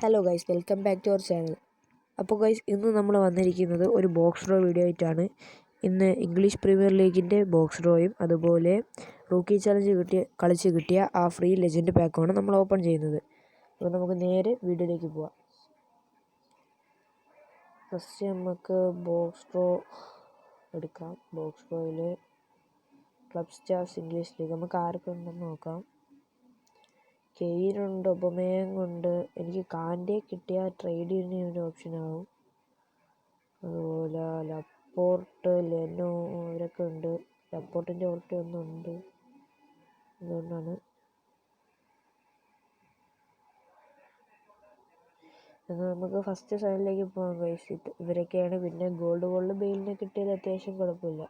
Hello guys, welcome back to our channel. അപ്പോൾ guys, ഇന്ന് നമ്മൾ വന്നിരിക്കുന്നത് ഒരു ബോക്സ് ഡ്രോ വീഡിയോ ആയിട്ടാണ്. ഇന്ന് ഇംഗ്ലീഷ് പ്രീമിയർ ലീഗിൻ്റെ ബോക്സ് ഡ്രോയും അതുപോലെ റൂക്കി ചലഞ്ച് കളിച്ച് കിട്ടിയ ആ ഫ്രീ ലെജൻഡ് പാക്കുമാണ് നമ്മൾ ഓപ്പൺ ചെയ്യുന്നത്. അപ്പോൾ നമുക്ക് നേരെ വീഡിയോയിലേക്ക് പോവാം. ഫസ്റ്റ് നമുക്ക് ബോക്സ് ഡ്രോ എടുക്കാം. ബോക്സ് ഡ്രോയിൽ ക്ലബ് സ്റ്റാർസ് ഇംഗ്ലീഷ് ലീഗ് നമുക്ക് ആരൊക്കെ ഉണ്ടെന്ന് നോക്കാം. കെയ്നുണ്ട്, ഒബമേയങ് ഉണ്ട്. എനിക്ക് കാൻഡേ കിട്ടിയ ട്രേഡ് ചെയ്യുന്ന ഒരു ഓപ്ഷനാകും. അതുപോലെ ലപ്പോർട്ട്, ലെനോ അവരൊക്കെ ഉണ്ട്. ലപ്പോർട്ടിൻ്റെ ഓൾട്ടി ഒന്നുണ്ട്, അതുകൊണ്ടാണ്. എന്നാൽ നമുക്ക് ഫസ്റ്റ് സൈഡിലേക്ക് പോകാം ഗൈസ്. ഇവരൊക്കെയാണ്. പിന്നെ ഗോൾഡ് ബെയിലിനെ കിട്ടിയത് അത്യാവശ്യം കുഴപ്പമില്ല.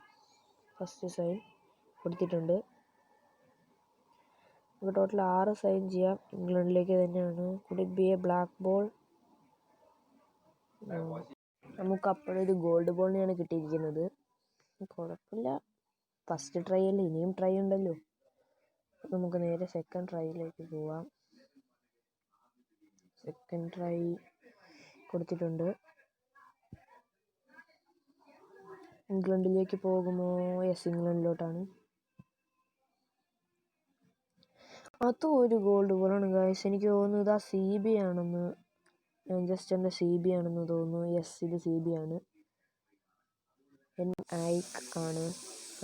ഫസ്റ്റ് സൈൻ കൊടുത്തിട്ടുണ്ട്. നമുക്ക് ടോട്ടൽ 6 സൈൻ ചെയ്യാം. ഇംഗ്ലണ്ടിലേക്ക് തന്നെയാണ്. Could it be A black ball? നമുക്ക് അപ്പോഴൊരു ഗോൾഡ് ബോളിനെയാണ് കിട്ടിയിരിക്കുന്നത്. കുഴപ്പമില്ല, ഫസ്റ്റ് ട്രൈ അല്ലേ, ഇനിയും ട്രൈ ഉണ്ടല്ലോ. നമുക്ക് നേരെ സെക്കൻഡ് ട്രൈയിലേക്ക് പോവാം. സെക്കൻഡ് ട്രൈ കൊടുത്തിട്ടുണ്ട്. ഇംഗ്ലണ്ടിലേക്ക് പോകുമോ? യെസ്, ഇംഗ്ലണ്ടിലോട്ടാണ്. അതും ഒരു ഗോൾഡ് ബോളാണ് ഗൈസ്. എനിക്ക് തോന്നുന്നു ഇതാ CB ആണെന്ന്. മാഞ്ചസ്റ്ററിൻ്റെ CB ആണെന്ന് തോന്നുന്നു. യെസ്, ഇത് CB ആണ്. ഐക്ക് ആണ്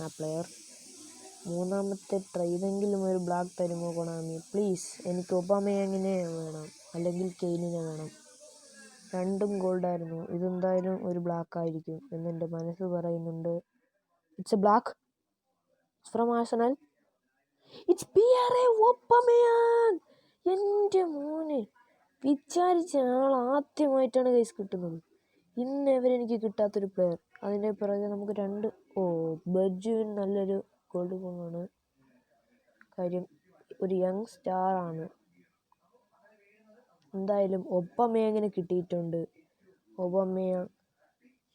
ആ പ്ലെയർ. മൂന്നാമത്തെ ട്രൈ ഇതെങ്കിലും ഒരു ബ്ലാക്ക് തരുമോ കൊണാമി? പ്ലീസ്, എനിക്ക് ഒബാമയങ്ങിനെ വേണം, അല്ലെങ്കിൽ കെയ്നിനെ വേണം. രണ്ടും ഗോൾഡായിരുന്നു. ഇതെന്തായാലും ഒരു ബ്ലാക്ക് ആയിരിക്കും എന്നെൻ്റെ മനസ്സ് പറയുന്നുണ്ട്. It's A black from Arsenal. It's പിയറെ Aubameyang. എൻ്റെ മോനെ, വിചാരിച്ച ആൾ ആദ്യമായിട്ടാണ് ഗൈസ് കിട്ടുന്നത്. ഇന്ന് എനിക്ക് കിട്ടാത്തൊരു പ്ലെയർ. അതിൻ്റെ പിറകെ നമുക്ക് ബെർജുവിൻ നല്ലൊരു ഗോൾഡ് ബോളാണ്. കാര്യം ഒരു യങ് സ്റ്റാർ ആണ്. എന്തായാലും ഒബാമയങ്ങിനെ കിട്ടിയിട്ടുണ്ട്. Aubameyang,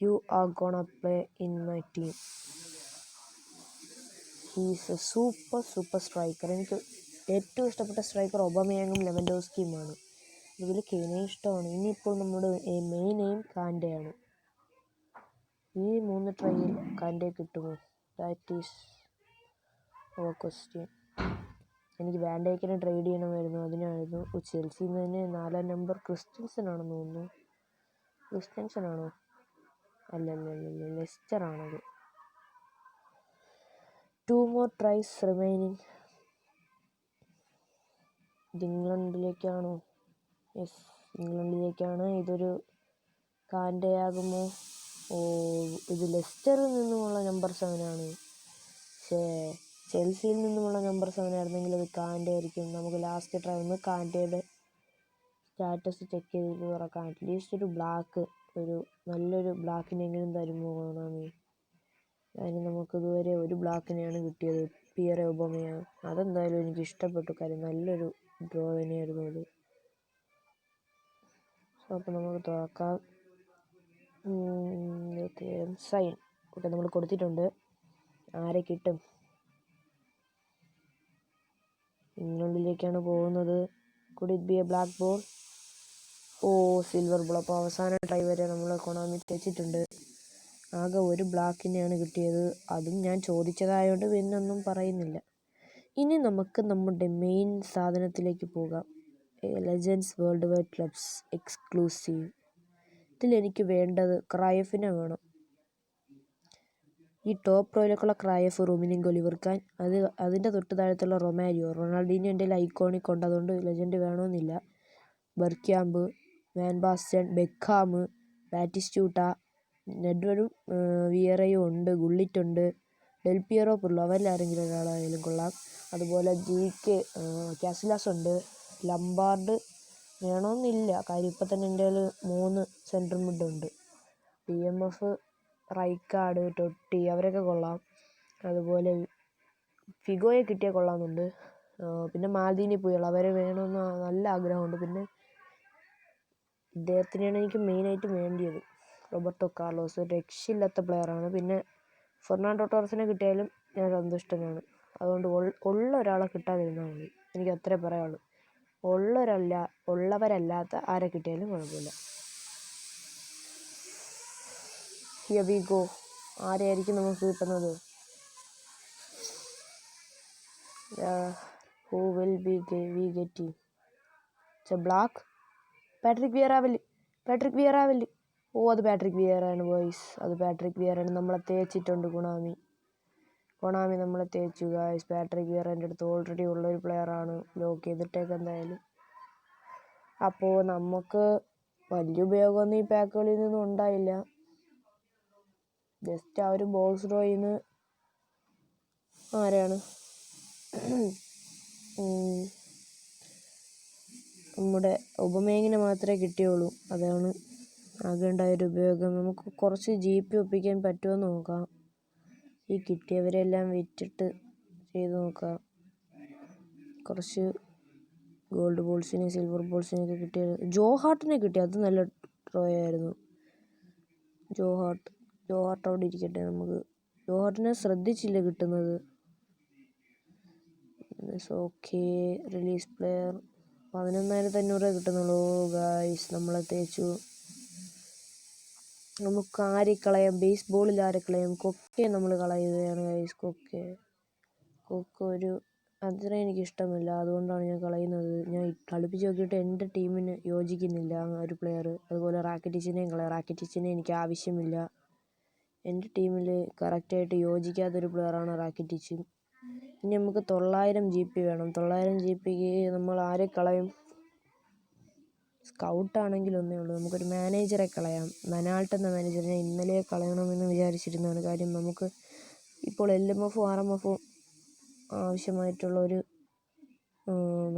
you are gonna play in my team. He's a super striker. എനിക്ക് ഏറ്റവും ഇഷ്ടപ്പെട്ട സ്ട്രൈക്കർ ഒബാമയങ്ങും ലെവൻഡോസ്കിയുമാണ്. അതുപോലെ കെയ്നെ ഇഷ്ടമാണ്. ഇനിയിപ്പോൾ നമ്മുടെ മെയിൻ എയിം കാൻഡയാണ്. ഈ 3 ട്രൈയിൽ കാൻഡേ കിട്ടുമോ? That is our question. എനിക്ക് വാൻഡൈക്കിനെ ട്രേഡ് ചെയ്യണമായിരുന്നു, അതിനായിരുന്നു. ചെൽസിയിൽ നിന്ന് തന്നെ 4-ാം നമ്പർ ക്രിസ്റ്റൻസൺ ആണെന്ന് തോന്നുന്നു. ക്രിസ്റ്റൻസൺ ആണോ? അല്ല, ലെസ്റ്റർ ആണത്. 2 more tries remaining. ഇത് ഇംഗ്ലണ്ടിലേക്കാണോ? യെസ്, ഇംഗ്ലണ്ടിലേക്കാണ്. ഇതൊരു കാൻഡയാകുമോ? ഇത് ലെസ്റ്ററിൽ നിന്നുമുള്ള നമ്പർ 7 ആണ്. ചെൽസിയിൽ നിന്നുമുള്ള നമ്പർ 7 ആയിരുന്നെങ്കിൽ അത് കാൻഡേ ആയിരിക്കും. നമുക്ക് ലാസ്റ്റ് ട്രൈ ഒന്ന് കാൻഡയുടെ സ്റ്റാറ്റസ് ചെക്ക് ചെയ്ത് തുറക്കാം. അറ്റ്ലീസ്റ്റ് ഒരു ബ്ലാക്ക്, ഒരു നല്ലൊരു ബ്ലാക്കിനെങ്കിലും തരുമോ കൊണാമി? അതിന് നമുക്കിതുവരെ ഒരു ബ്ലാക്കിനെയാണ് കിട്ടിയത്, പിയറെ ഒബാമയാങ്. അതെന്തായാലും എനിക്ക് ഇഷ്ടപ്പെട്ടു. കാര്യം നല്ലൊരു ഡ്രോ തന്നെയായിരുന്നു അത്. അപ്പോൾ നമുക്ക് തുറക്കാം. സൈൻ നമ്മൾ കൊടുത്തിട്ടുണ്ട്. ആരെ കിട്ടും? ഇംഗ്ലണ്ടിലേക്കാണ് പോകുന്നത്. Could it be A black ball? Silver ball. അപ്പോൾ അവസാന ട്രൈ വരെ നമ്മൾ കൊണാമി തെച്ചിട്ടുണ്ട്. ആകെ ഒരു ബ്ലാക്കിനെയാണ് കിട്ടിയത്. അതും ഞാൻ ചോദിച്ചതായതുകൊണ്ട് പിന്നെ ഒന്നും പറയുന്നില്ല. ഇനി നമുക്ക് നമ്മുടെ മെയിൻ സാധനത്തിലേക്ക് പോകാം. Legends worldwide clubs exclusive. ഇതിലെനിക്ക് വേണ്ടത് ക്രയഫിനെ വേണം. ഈ ടോപ്പ് റോയിലേക്കുള്ള ക്രയഫ്, റൂമിനിങ്, ഒലിവർക്കാൻ, അതിൻ്റെ തൊട്ട് താഴത്തുള്ള റൊമാരിയോ. റൊണാൾഡീനോ എൻ്റെ ഐക്കോണിക് ഉണ്ട്, അതുകൊണ്ട് ലെജൻഡ് വേണമെന്നില്ല. Bergkamp, van Basten, Beckham, Batistuta, നെഡ്വെഡും വിയറയും ഉണ്ട്. ഗുള്ളിറ്റുണ്ട്, ഡെൽപിയറോ, പുർലോ, അവരിലാരെങ്കിലും ഒരാളായാലും കൊള്ളാം. അതുപോലെ GK കാസിലാസ് ഉണ്ട്. ലംബാർഡ് വേണമെന്നില്ല, കാര്യം ഇപ്പം തന്നെ എൻ്റെ കയ്യിൽ 3 സെൻട്രൽ മിഡുണ്ട്. DMF, റൈക്കാർഡ്, ടൊട്ടി അവരൊക്കെ കൊള്ളാം. അതുപോലെ ഫിഗോയെ കിട്ടിയാൽ കൊള്ളാമെന്നുണ്ട്. പിന്നെ മാൽദീനി, പുയൾ അവരെ വേണമെന്ന് നല്ല ആഗ്രഹമുണ്ട്. പിന്നെ ഇദ്ദേഹത്തിനെയാണ് എനിക്ക് മെയിനായിട്ട് വേണ്ടിയത്. റോബർട്ടോ കാർലോസ് രക്ഷയില്ലാത്ത പ്ലെയറാണ്. പിന്നെ ഫെർണാണ്ടോ ടോറസിനെ കിട്ടിയാലും ഞാൻ സന്തുഷ്ടനാണ്. അതുകൊണ്ട് ഉള്ള ഒരാളെ കിട്ടാതിരുന്നാൽ മതി, എനിക്ക് അത്രേ പറയാനുള്ളൂ. ഉള്ളവരല്ലാത്ത ആരെ കിട്ടിയാലും കുഴപ്പമില്ല. Here we go. ആരെയായിരിക്കും നമുക്ക് കിട്ടുന്നത്? Who will we getting? It's a black. Patrick വിയറാവല്. അത് പാട്രിക് വിയറാണ് ബോയ്സ്. അത് പാട്രിക് വിയറാണ്. നമ്മളെ തേച്ചിട്ടുണ്ട് കൊണാമി നമ്മളെ തേച്ചു ഗായ്സ്. പാട്രിക് വിയറ എൻ്റെ അടുത്ത് ഓൾറെഡി ഉള്ളൊരു പ്ലെയറാണ്. ലോക്ക് ചെയ്തിട്ടേക്ക് എന്തായാലും. അപ്പോൾ നമുക്ക് വലിയ ഉപയോഗമൊന്നും ഈ പാക്കുകളിൽ നിന്നും ഉണ്ടായില്ല. ജസ്റ്റ് ആ ഒരു ബോക്സ് ഡ്രോയിൽ നിന്ന് ആരാണ് നമ്മുടെ ഉപമേങ്ങിനെ മാത്രമേ കിട്ടിയുള്ളൂ. അതാണ് ആകെ ഉണ്ടായൊരു ഉപയോഗം. നമുക്ക് കുറച്ച് GP ഒപ്പിക്കാൻ പറ്റുമോ നോക്കാം. ഈ കിട്ടിയവരെല്ലാം വിറ്റിട്ട് ചെയ്ത് നോക്കാം. കുറച്ച് ഗോൾഡ് ബോൾസിനെ സിൽവർ ബോൾസിനെയൊക്കെ കിട്ടിയത്. ജോ ഹാർട്ടിനെ കിട്ടി. അത് നല്ല ഡ്രോ ആയിരുന്നു. ജോ ഹാർട്ട് അവിടെ ഇരിക്കട്ടെ. നമുക്ക് ജോ ഹാർട്ടിനെ ശ്രദ്ധിച്ചില്ല കിട്ടുന്നത്. ഓക്കെ. റിലീസ് പ്ലെയർ 11,500 കിട്ടുന്നുള്ളൂ ഗായ്സ്. നമ്മളെ തേച്ചു. നമുക്ക് ആരെ കളയാം? ബേസ്ബോളിൽ ആരെ കളയാം? കൊക്കെ നമ്മൾ കളയുകയാണ് ഗൈസ്. കൊക്ക ഒരു അത്ര എനിക്കിഷ്ടമില്ല. അതുകൊണ്ടാണ് ഞാൻ കളയുന്നത്. ഞാൻ കളിപ്പിച്ച് നോക്കിയിട്ട് എൻ്റെ ടീമിന് യോജിക്കുന്നില്ല ആ ഒരു പ്ലെയർ. അതുപോലെ റാക്കിറ്റിച്ചിനെയും കളയാം. റാക്കിറ്റിച്ചിനെ എനിക്ക് ആവശ്യമില്ല. എൻ്റെ ടീമിൽ കറക്റ്റായിട്ട് യോജിക്കാത്തൊരു പ്ലെയറാണ് റാക്കിറ്റിച്ച്. ഇനി നമുക്ക് 900 GP വേണം. 900 GPക്ക് നമ്മൾ ആരെ കളയും? സ്കൗട്ടാണെങ്കിൽ ഒന്നേ ഉള്ളൂ. നമുക്കൊരു മാനേജറെ കളയാം. മനാൾട്ട് എന്ന മാനേജറിനെ ഇന്നലെ കളയണമെന്ന് വിചാരിച്ചിരുന്നതാണ്. കാര്യം നമുക്ക് ഇപ്പോൾ LMF RMF ആവശ്യമായിട്ടുള്ളൊരു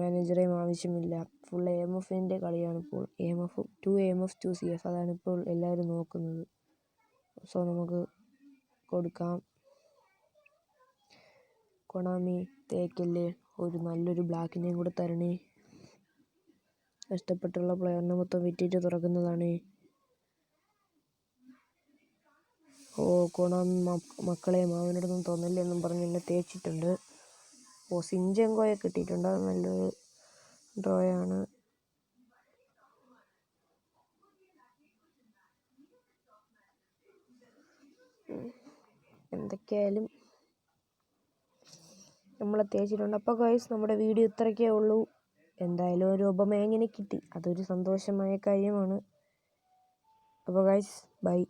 മാനേജറേയും ആവശ്യമില്ല. ഫുൾ AMFൻ്റെ കളിയാണ് ഇപ്പോൾ. AMF 2 CF അതാണ് ഇപ്പോൾ എല്ലാവരും നോക്കുന്നത്. സോ നമുക്ക് കൊടുക്കാം. കൊണാമി തേക്കല്ലേ. ഒരു നല്ലൊരു ബ്ലാക്കിനെയും കൂടെ തരണേ. കഷ്ടപ്പെട്ടുള്ള പ്ലെയറിനെ മൊത്തം വിറ്റിട്ട് തുറക്കുന്നതാണ്. കൊണാമി മക്കളെ മാവനോടൊന്നും തോന്നല്ലെന്നും പറഞ്ഞ് എന്നെ തേച്ചിട്ടുണ്ട്. സിഞ്ചെങ്കോയെ കിട്ടിയിട്ടുണ്ട്. അത് നല്ലൊരു ഡ്രോയാണ്. എന്തൊക്കെയായാലും നമ്മളെ തേച്ചിട്ടുണ്ട്. അപ്പോൾ ഗൈസ് നമ്മുടെ വീഡിയോ ഇത്രയൊക്കെ ഉള്ളൂ. എന്തായാലും ഒരു ഉപമേങ്ങിനെ കിട്ടി. അതൊരു സന്തോഷമായ കാര്യമാണ്. അപ്പോൾ ഗൈസ് ബൈ.